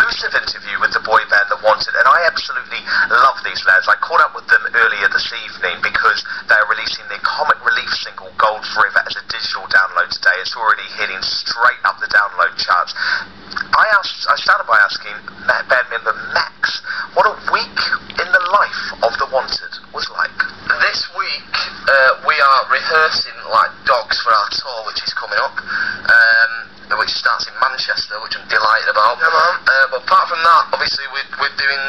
exclusive interview with the boy band That Wanted, and I absolutely love these lads. I caught up with them earlier this evening because they are releasing their comic relief single Gold Forever as a digital download today. It's already heading straight up the download charts. I started by asking band member Max what a week in the life of The Wanted was like. This week we are rehearsing like dogs for our tour, which is coming up, which starts in Manchester, which I'm delighted about. Yeah, but apart from that, obviously we're doing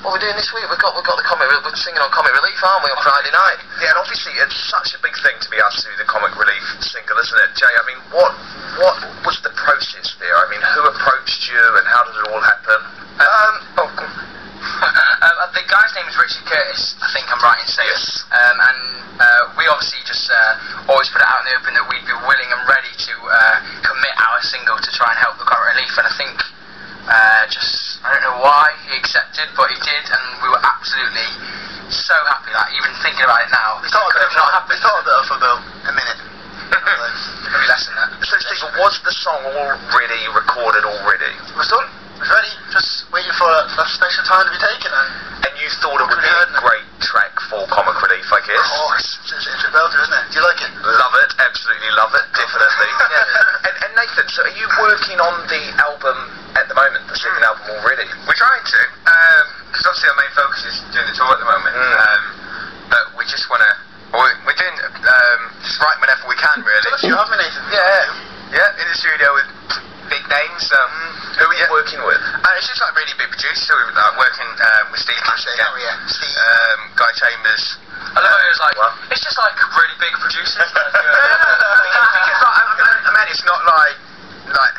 what we're doing this week. We've got the comic. We're singing on Comic Relief, aren't we, on Friday night? Yeah, and obviously it's such a big thing to be asked to do the Comic Relief single, isn't it, Jay? I mean, what was the process there? I mean, who approached you and how did it all happen? The guy's name is Richard Curtis, I think I'm right in saying. Yes. And we obviously just always put it out in the open that we'd be willing and ready to commit our single to try and help the Comic Relief, and I think I don't know why he accepted, but he did, and we were absolutely so happy. Like, even thinking about it now, We thought of it for about a minute. Maybe less than that. So, Steve, was the song already recorded already? It was done. It was ready. Just waiting for that special time to be taken. And you thought it would be a great track for Comic Relief, I guess? Of course. It's a belter, isn't it? Do you like it? Love it. Absolutely love it. Definitely. And Nathan, so are you working on the album at the moment, the second album already? We're trying to, because obviously our main focus is doing the tour at the moment. But we just want to. We're doing just writing whenever we can, really. You have me, Nathan. Yeah, in the studio with big names. Who are you working with? It's just like really big producers. So we're working with Steve Cash again, Guy Chambers. I love it was like, it's just like really big producers. I mean, it's not like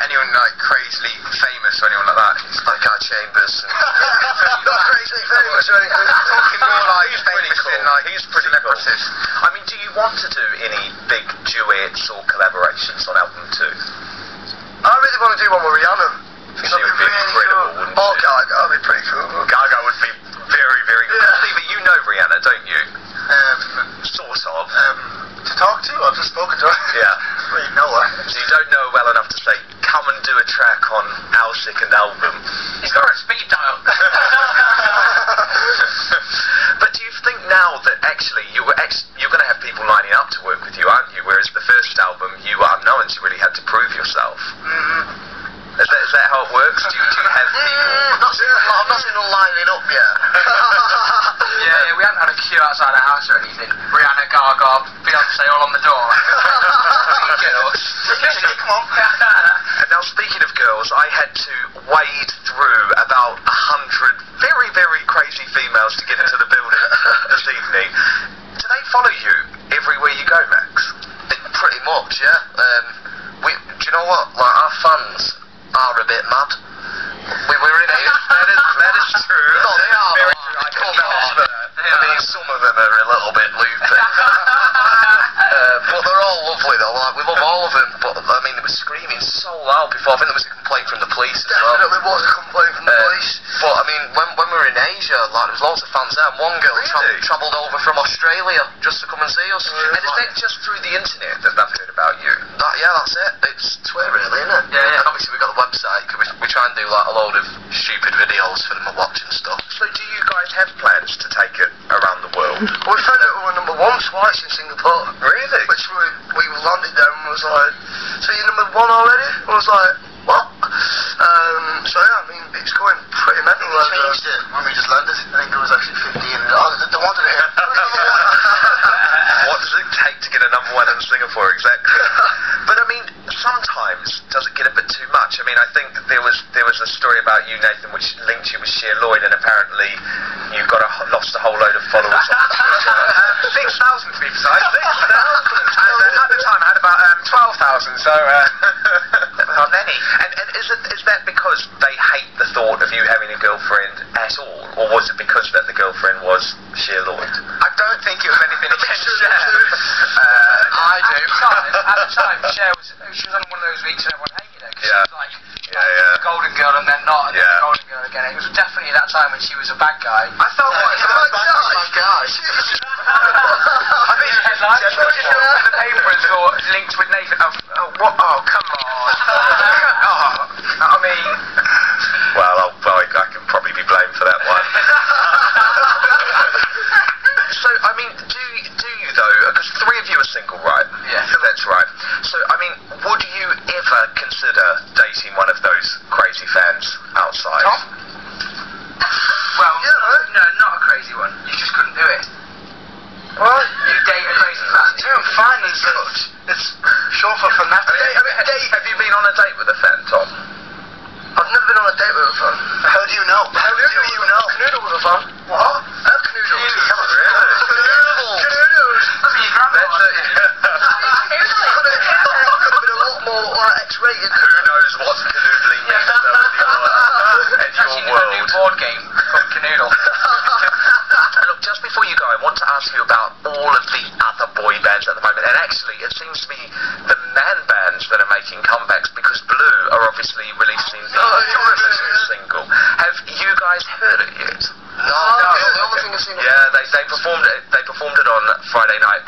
anyone like crazily famous or anyone like that. It's like Guy Chambers. Not crazy famous or anything. Talking more like famous than like He's pretty celebrities. Cool. I mean, do you want to do any big duets or collaborations on album 2? I really want to do one with Rihanna. She would be incredible, wouldn't Oh, she? Gaga, that'd be pretty cool. Gaga would be very, very cool. Yeah. Steve, you know Rihanna, don't you? Sort of. To talk to, I've just spoken to her. Yeah. Well, you know her. So you don't know her well enough to say, come and do a track on our second album. He's got a speed dial. But do you think now that actually you're going to have people lining up to work with you, aren't you? Whereas the first album, you are known, so you really had to prove yourself. Is that how it works? Do you have people? I've not seen them lining up yet. Yeah, we haven't had a queue outside our house or anything. Rihanna, Gaga, Beyonce all on the door. Girls. Come on. And now speaking of girls, I had to wade through about 100 very, very crazy females to get into the building this evening. Do they follow you everywhere you go, Max? Pretty much, yeah. Do you know what? Like, our fans are a bit mad. We were in it. That is true. No, they are. Very true. I can vouch for that. I mean, some of them are a little bit loopy. But they're all lovely though, like, we love all of them, but I mean, they were screaming so loud before. I think there was a complaint from the police as well. Definitely was a complaint from the police. But I mean, when we were in Asia, like, there was loads of fans there, and one girl Really? travelled over from Australia just to come and see us. And is that just through the internet that they've heard about you? That's it. It's Twitter really, isn't it? Yeah. And obviously we've got the website, because we try and do like a load of stupid videos for them to watch and stuff. So do you guys have plans to take it around the world? We found out we were number one twice in Singapore. Really? Which we landed there and was like, so you're number one already? I was like, what? So yeah, I mean, it's going pretty mental. We changed it when we just landed. I think it was actually 15. They wanted it here. What does it take to get a number one in Singapore, exactly? But I mean, sometimes does it get a bit too much? I mean, I think there was a story about you, Nathan, which linked you with Cher Lloyd, and apparently you lost a whole load of followers on Twitter. 6,000 to be precise. 6,000. And at the time I had about 12,000, so not many. And is that because they hate the thought of you having a girlfriend at all, or was it because that the girlfriend was Cher Lloyd? I don't think it was anything against Cher. I do. At the time, Cher she was on one of those weeks and everyone hated her. She was like, the golden girl and then not, and then the golden girl again. It was definitely that time when she was a bad guy. I felt like a bad guy. I mean, headlines in the paper and saw linked with Nathan. Oh, come on. I mean, first date with a fan? How do you know? How do you know? Canoodle with a fan. What? How canoodle? Canoodles. That's your grandma. Could have been a lot more like X-rated. Who knows what canoodling means though in your world? A new board game called Canoodle. Look, just before you go, I want to ask you about all of the other boy bands at the moment. And actually, it seems to be the man bands that are making comebacks because Blue are obviously releasing the single. Have you guys heard it yet? No, the only thing I've seen. Yeah, they performed it on Friday night.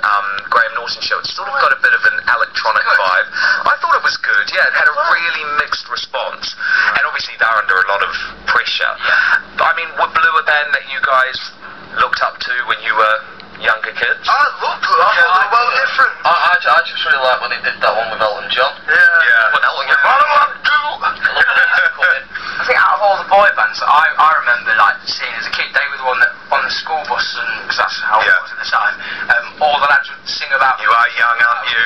Graham Norton show. It's sort of got a bit of an electronic vibe. I thought it was good. Yeah, it had a really mixed response, and obviously they're under a lot of pressure. I mean, were Blue a band that you guys looked up to when you were younger kids? I love Blue. I thought they were well different. I just really like when they did that one with Elton John. Yeah. When Elton John. I think out of all the boy bands that I remember like seeing as a kid, they were the one that on the school bus, and because that's how it was at the time, all the lads would sing about. You are young, aren't you?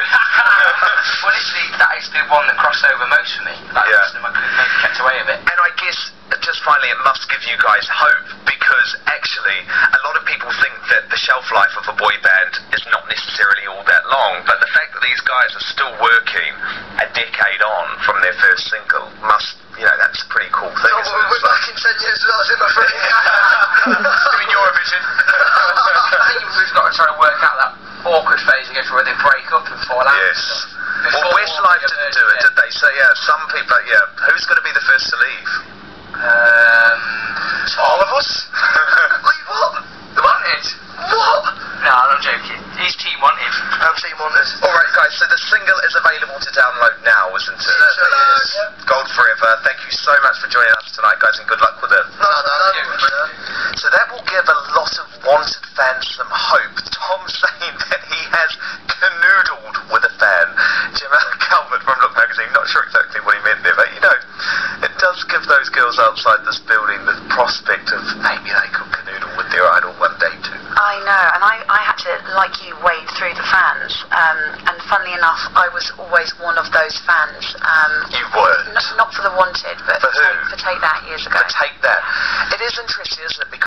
Well, literally, that is the one that crossed over most for me. Like, I could have maybe kept away a bit. And I guess, just finally, it must give you guys hope, because actually, a lot of people think that the shelf life of a boy band is not necessarily all that long, but the fact that these guys are still working a decade on from their first single must, that's a pretty cool thing. So we're back in 10 years without seeing my friend. Doing Eurovision. I think we've got to try to work out that awkward phase again where they break up and fall out. Yes. Well, Westlife didn't do it, did they? So, some people, who's going to be the first to leave? All of us? Leave what? The Wanted. What? No, I'm not joking. He's Team Wanted. I'm Team Wanted. Alright guys, so the single is available to download now, isn't it? Yes. Gold Forever. Thank you so much for joining us tonight, guys, and good luck with it. No. So that will give a lot of Wanted fans some hope. Tom saying that he has canoodled with a fan. Jamal Calvert from Look Magazine, not sure exactly what he meant there, but it does give those girls outside this building the prospect of maybe they could canoodle with their idol one day too. I know, and I had to, like you, wade through the fans, and funnily enough, I was always one of those fans. You were? Not for the Wanted, but for who? for Take That years ago. For Take That. It is interesting, isn't it? Because